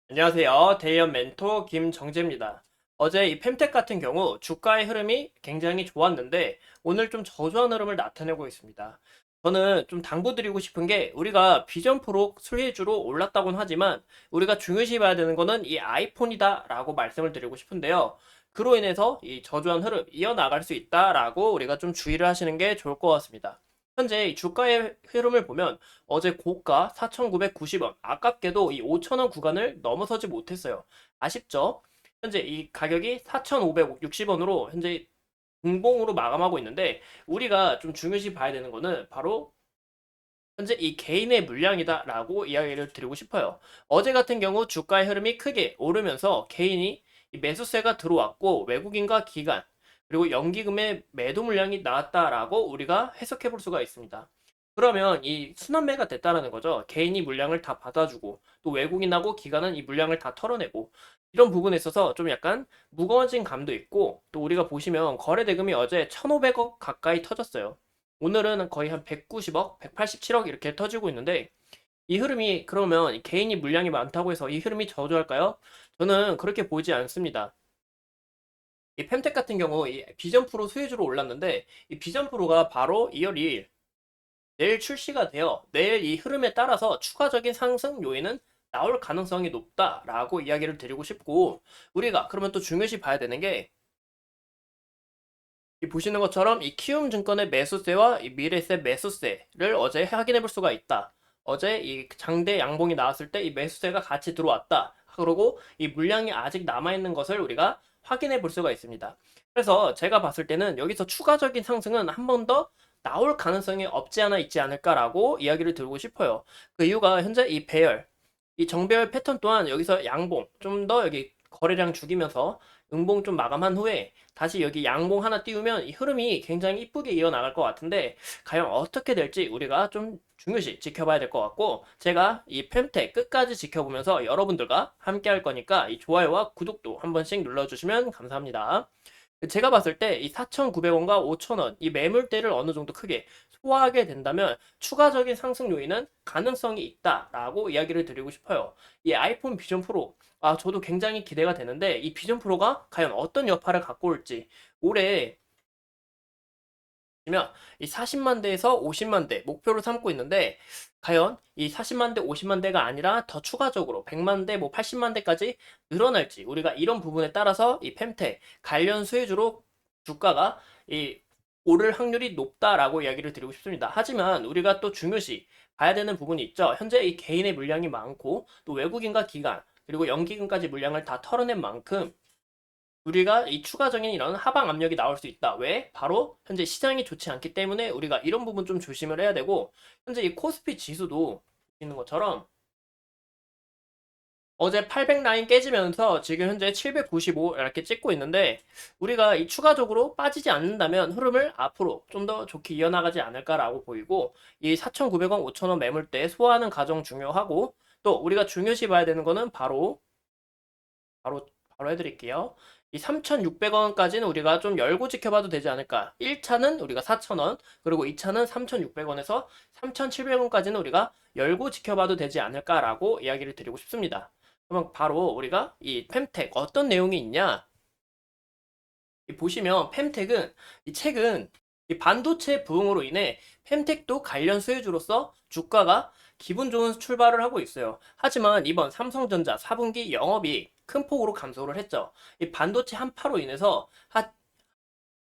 안녕하세요. 대이언 멘토 김정재입니다. 어제 이 펜텍 같은 경우 주가의 흐름이 굉장히 좋았는데 오늘 좀 저조한 흐름을 나타내고 있습니다. 저는 좀 당부드리고 싶은 게 우리가 비전 프로 수혜주로 올랐다고는 하지만 우리가 중요시 봐야 되는 거는 이 아이폰이다라고 말씀을 드리고 싶은데요. 그로 인해서 이 저조한 흐름 이어나갈 수 있다라고 우리가 좀 주의를 하시는 게 좋을 것 같습니다. 현재 이 주가의 흐름을 보면 어제 고가 4,990원, 아깝게도 이 5,000원 구간을 넘어서지 못했어요. 아쉽죠? 현재 이 가격이 4,560원으로 현재 등봉으로 마감하고 있는데 우리가 좀 중요시 봐야 되는 거는 바로 현재 이 개인의 물량이다라고 이야기를 드리고 싶어요. 어제 같은 경우 주가의 흐름이 크게 오르면서 개인이 이 매수세가 들어왔고 외국인과 기관 그리고 연기금의 매도 물량이 나왔다라고 우리가 해석해 볼 수가 있습니다. 그러면 이 순환매가 됐다라는 거죠. 개인이 물량을 다 받아주고 또 외국인하고 기관은 이 물량을 다 털어내고 이런 부분에 있어서 좀 약간 무거워진 감도 있고 또 우리가 보시면 거래 대금이 어제 1,500억 가까이 터졌어요. 오늘은 거의 한 190억, 187억 이렇게 터지고 있는데 이 흐름이 그러면 개인이 물량이 많다고 해서 이 흐름이 저조할까요? 저는 그렇게 보지 않습니다. 이 펜텍 같은 경우 이 비전 프로 수혜주로 올랐는데 이 비전 프로가 바로 2월 2일 내일 출시가 되어 내일 이 흐름에 따라서 추가적인 상승 요인은 나올 가능성이 높다라고 이야기를 드리고 싶고 우리가 그러면 또 중요시 봐야 되는 게 이 보시는 것처럼 이 키움증권의 매수세와 이 미래세 매수세를 어제 확인해 볼 수가 있다. 어제 이 장대 양봉이 나왔을 때 이 매수세가 같이 들어왔다. 그리고 이 물량이 아직 남아있는 것을 우리가 확인해 볼 수가 있습니다. 그래서 제가 봤을 때는 여기서 추가적인 상승은 한 번 더 나올 가능성이 없지 않아 있지 않을까라고 이야기를 드리고 싶어요. 그 이유가 현재 이 배열, 이 정배열 패턴 또한 여기서 양봉, 좀 더 여기 거래량 죽이면서 음봉 좀 마감한 후에 다시 여기 양봉 하나 띄우면 이 흐름이 굉장히 이쁘게 이어나갈 것 같은데 과연 어떻게 될지 우리가 좀 중요시 지켜봐야 될 것 같고 제가 이 펜텍 끝까지 지켜보면서 여러분들과 함께 할 거니까 이 좋아요와 구독도 한 번씩 눌러주시면 감사합니다. 제가 봤을 때 이 4,900원과 5,000원 이 매물대를 어느 정도 크게 소화하게 된다면 추가적인 상승 요인은 가능성이 있다라고 이야기를 드리고 싶어요. 이 아이폰 비전 프로 저도 굉장히 기대가 되는데 이 비전 프로가 과연 어떤 여파를 갖고 올지 올해 보면 이 40만 대에서 50만 대 목표로 삼고 있는데 과연 이 40만 대, 50만 대가 아니라 더 추가적으로 100만 대, 뭐 80만 대까지 늘어날지 우리가 이런 부분에 따라서 이 펜테 관련 수혜주로 주가가 이 오를 확률이 높다라고 이야기를 드리고 싶습니다. 하지만 우리가 또 중요시 봐야 되는 부분이 있죠. 현재 이 개인의 물량이 많고 또 외국인과 기관 그리고 연기금까지 물량을 다 털어낸 만큼 우리가 이 추가적인 이런 하방 압력이 나올 수 있다. 왜? 바로 현재 시장이 좋지 않기 때문에 우리가 이런 부분 좀 조심을 해야 되고 현재 이 코스피 지수도 있는 것처럼 어제 800 라인 깨지면서 지금 현재 795 이렇게 찍고 있는데 우리가 이 추가적으로 빠지지 않는다면 흐름을 앞으로 좀 더 좋게 이어나가지 않을까라고 보이고 이 4,900원, 5,000원 매물대 소화하는 과정 중요하고 또 우리가 중요시 봐야 되는 거는 바로 바로 해드릴게요. 이 3,600원까지는 우리가 좀 열고 지켜봐도 되지 않을까. 1차는 우리가 4,000원, 그리고 2차는 3,600원에서 3,700원까지는 우리가 열고 지켜봐도 되지 않을까라고 이야기를 드리고 싶습니다. 그러면 바로 우리가 이 펜텍 어떤 내용이 있냐? 보시면 펜텍은 이 책은 이 반도체 부흥으로 인해 펜텍도 관련 수혜주로서 주가가 기분 좋은 출발을 하고 있어요. 하지만 이번 삼성전자 4분기 영업이익 큰 폭으로 감소를 했죠. 이 반도체 한파로 인해서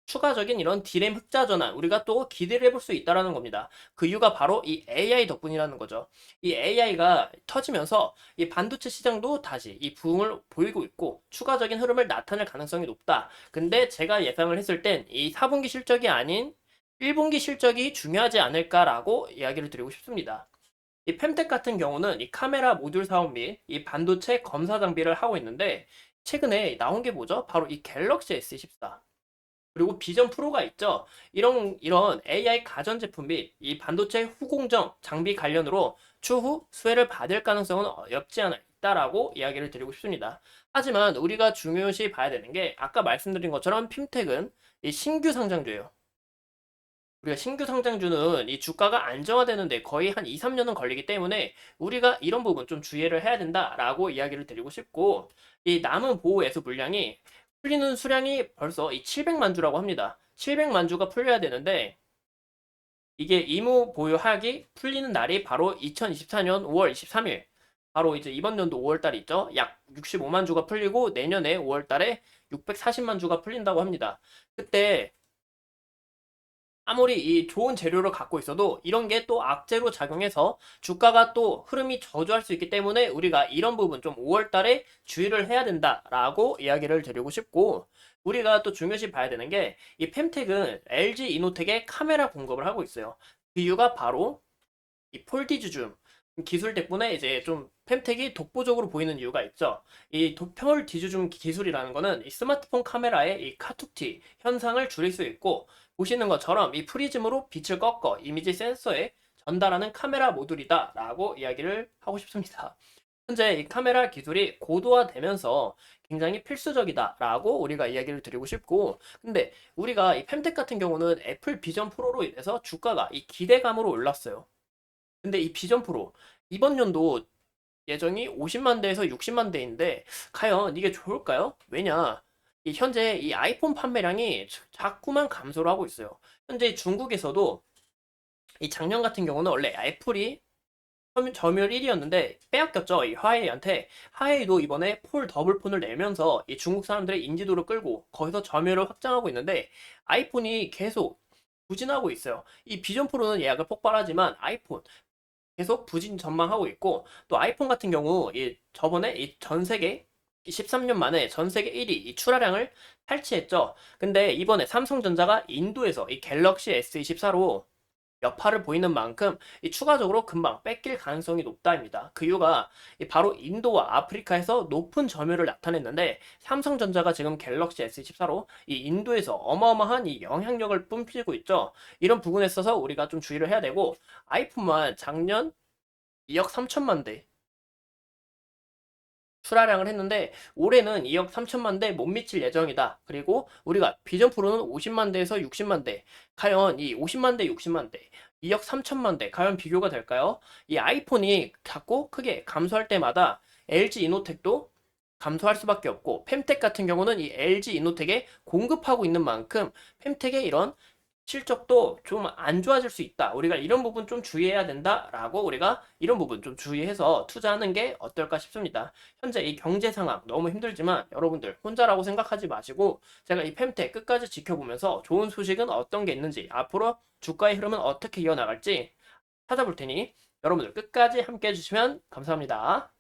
추가적인 이런 디램 흑자 전환 우리가 또 기대를 해볼 수 있다라는 겁니다. 그 이유가 바로 이 AI 덕분이라는 거죠. 이 AI가 터지면서 이 반도체 시장도 다시 이 부흥을 보이고 있고 추가적인 흐름을 나타낼 가능성이 높다. 근데 제가 예상을 했을 땐 이 4분기 실적이 아닌 1분기 실적이 중요하지 않을까라고 이야기를 드리고 싶습니다. 이 펜텍 같은 경우는 이 카메라 모듈 사업 및 이 반도체 검사 장비를 하고 있는데 최근에 나온 게 뭐죠? 바로 이 갤럭시 S14. 그리고 비전 프로가 있죠. 이런 AI 가전제품 및 이 반도체 후공정 장비 관련으로 추후 수혜를 받을 가능성은 없지 않아 있다라고 이야기를 드리고 싶습니다. 하지만 우리가 중요시 봐야 되는 게 아까 말씀드린 것처럼 핀텍은 이 신규 상장주예요. 우리가 신규 상장주는 이 주가가 안정화되는데 거의 한 2, 3년은 걸리기 때문에 우리가 이런 부분 좀 주의를 해야 된다라고 이야기를 드리고 싶고, 이 남은 보호 애수 물량이 풀리는 수량이 벌써 이 700만 주라고 합니다. 700만 주가 풀려야 되는데 이게 의무 보유하기 풀리는 날이 바로 2024년 5월 23일. 바로 이제 이번 연도 5월 달이 있죠. 약 65만 주가 풀리고 내년에 5월 달에 640만 주가 풀린다고 합니다. 그때 아무리 이 좋은 재료를 갖고 있어도 이런 게 또 악재로 작용해서 주가가 또 흐름이 저조할 수 있기 때문에 우리가 이런 부분 좀 5월 달에 주의를 해야 된다라고 이야기를 드리고 싶고, 우리가 또 중요시 봐야 되는 게 이 펜텍은 LG 이노텍에 카메라 공급을 하고 있어요. 그 이유가 바로 이 폴디즈 줌 기술 덕분에 이제 좀 펜텍이 독보적으로 보이는 이유가 있죠. 이 폴디즈 줌 기술이라는 거는 이 스마트폰 카메라의 이 카툭티 현상을 줄일 수 있고, 보시는 것처럼 이 프리즘으로 빛을 꺾어 이미지 센서에 전달하는 카메라 모듈이다 라고 이야기를 하고 싶습니다. 현재 이 카메라 기술이 고도화되면서 굉장히 필수적이다 라고 우리가 이야기를 드리고 싶고, 근데 우리가 이 펜텍 같은 경우는 애플 비전 프로로 인해서 주가가 이 기대감으로 올랐어요. 근데 이 비전 프로 이번 연도 예정이 50만 대에서 60만 대인데 과연 이게 좋을까요? 왜냐? 이 현재 이 아이폰 판매량이 자꾸만 감소를 하고 있어요. 현재 중국에서도 이 작년 같은 경우는 원래 애플이 점유율 1위였는데 빼앗겼죠. 이 화웨이한테. 화웨이도 이번에 폴 더블 폰을 내면서 이 중국 사람들의 인지도를 끌고 거기서 점유율을 확장하고 있는데 아이폰이 계속 부진하고 있어요. 이 비전 프로는 예약을 폭발하지만 아이폰 계속 부진 전망하고 있고, 또 아이폰 같은 경우 이 저번에 이 전 세계 13년 만에 전 세계 1위 이 출하량을 탈취했죠. 근데 이번에 삼성전자가 인도에서 이 갤럭시 S24로 여파를 보이는 만큼 이 추가적으로 금방 뺏길 가능성이 높다입니다. 그 이유가 바로 인도와 아프리카에서 높은 점유율을 나타냈는데 삼성전자가 지금 갤럭시 S24로 이 인도에서 어마어마한 이 영향력을 뿜치고 있죠. 이런 부분에 있어서 우리가 좀 주의를 해야 되고, 아이폰만 작년 2억 3천만 대 출하량을 했는데 올해는 2억 3천만 대 못 미칠 예정이다. 그리고 우리가 비전 프로는 50만 대에서 60만 대. 과연 이 50만 대, 60만 대, 2억 3천만 대 과연 비교가 될까요? 이 아이폰이 작고 크게 감소할 때마다 LG 이노텍도 감소할 수밖에 없고, 펜텍 같은 경우는 이 LG 이노텍에 공급하고 있는 만큼 펜텍의 이런 실적도 좀 안 좋아질 수 있다. 우리가 이런 부분 좀 주의해야 된다라고 우리가 이런 부분 좀 주의해서 투자하는 게 어떨까 싶습니다. 현재 이 경제 상황 너무 힘들지만 여러분들 혼자라고 생각하지 마시고 제가 이 펜텍 끝까지 지켜보면서 좋은 소식은 어떤 게 있는지, 앞으로 주가의 흐름은 어떻게 이어나갈지 찾아볼 테니 여러분들 끝까지 함께 해주시면 감사합니다.